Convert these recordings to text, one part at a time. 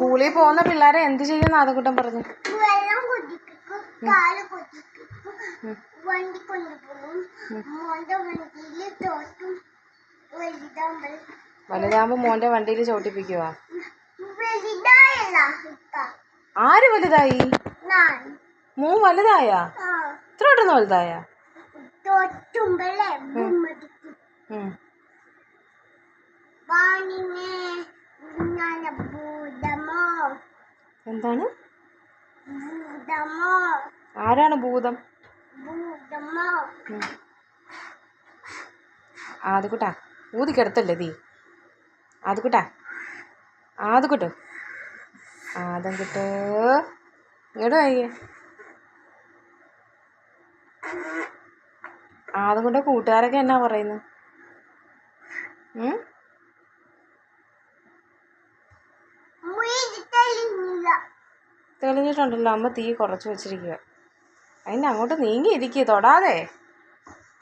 സ്കൂളിൽ പോകുന്ന പിള്ളേരെ എന്ത് ചെയ്യും നാദക്കുട്ടൻ പറഞ്ഞു? വലുതാകുമ്പോ മോന്റെ വണ്ടിയിൽ ചോട്ടിപ്പിക്കുവാ? ആര് വലുതായി? മോൻ വലുതായ? ഇത്ര പെട്ടെന്ന് വലുതായ? എന്താണ്? ആരാണ് ഭൂതം? ആദ്യക്കുട്ടാ ഊതിക്കെടുത്തല്ലേ തീ? ആദ്യക്കുട്ടാ ആദ്യക്കുട്ടോ ആദം കിട്ടോ ഇങ്ങോട്ട് കഴിയേ. ആദ്യം കൊണ്ട് കൂട്ടുകാരൊക്കെ എന്നാ പറയുന്നു? തെളിഞ്ഞിട്ടുണ്ടല്ലോ. അമ്മ തീ കുറച്ച് വെച്ചിരിക്കുക. അതിൻ്റെ അങ്ങോട്ട് നീങ്ങിയിരിക്കുക, തൊടാതെ.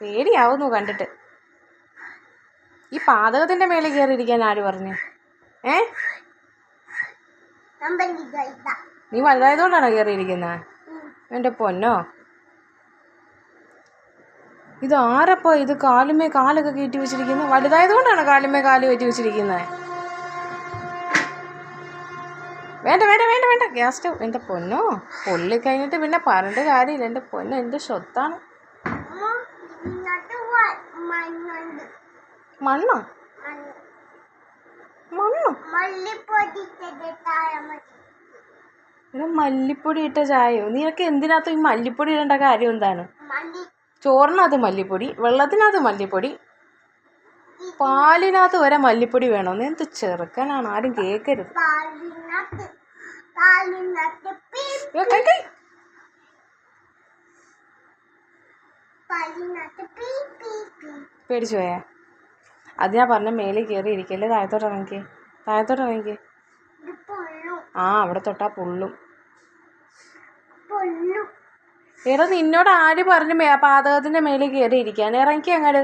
പേടിയാവുന്നു കണ്ടിട്ട്. ഈ പാതകത്തിൻ്റെ മേളിൽ കയറിയിരിക്കാൻ ആര് പറഞ്ഞു? നീ വലുതായതുകൊണ്ടാണോ കയറിയിരിക്കുന്നത്? എൻ്റെ പൊന്നോ, ഇത് ആരപ്പോ ഇത് കാലുമേ കാലൊക്കെ കയറ്റി വെച്ചിരിക്കുന്നത്? വലുതായതുകൊണ്ടാണ് കാലുമേ കാല് കയറ്റി വെച്ചിരിക്കുന്നത്? വേണ്ട വേണ്ട വേണ്ട വേണ്ട, ഗ്യാസ് സ്റ്റവ്. എൻ്റെ പൊന്നോ, പൊള്ളി കഴിഞ്ഞിട്ട് പിന്നെ പറഞ്ഞിട്ട് കാര്യമില്ല. എൻ്റെ പൊന്നോ, എൻ്റെ സ്വത്താണ്. മണ്ണോ? മണ്ണോ? ഇവിടെ മല്ലിപ്പൊടി ഇട്ട ചായയോ? നീയൊക്കെ എന്തിനകത്ത് ഈ മല്ലിപ്പൊടി ഇടേണ്ട കാര്യം എന്താണ്? ചോറിനകത്ത് മല്ലിപ്പൊടി, വെള്ളത്തിനകത്ത് മല്ലിപ്പൊടി, പാലിനകത്ത് വരെ മല്ലിപ്പൊടി വേണമെന്ന്. എന്ത് ചെറുക്കനാണ്, ആരും കേൾക്കരുത്. പേടിച്ചു പോയാ? അത് ഞാൻ പറഞ്ഞ മേളിൽ കയറി ഇരിക്കല്ലേ. താഴത്തോട്ട് ഇറങ്ങിക്കേ, താഴത്തോട്ട് ഇറങ്ങിക്കേ. അവിടെ തൊട്ടാ പൊള്ളും. എടാ, നിന്നോട് ആര് പറഞ്ഞു പാതകത്തിന്റെ മേളിൽ കയറി ഇരിക്കാൻ? ഇറങ്ങിക്കേ അങ്ങോട്ട്.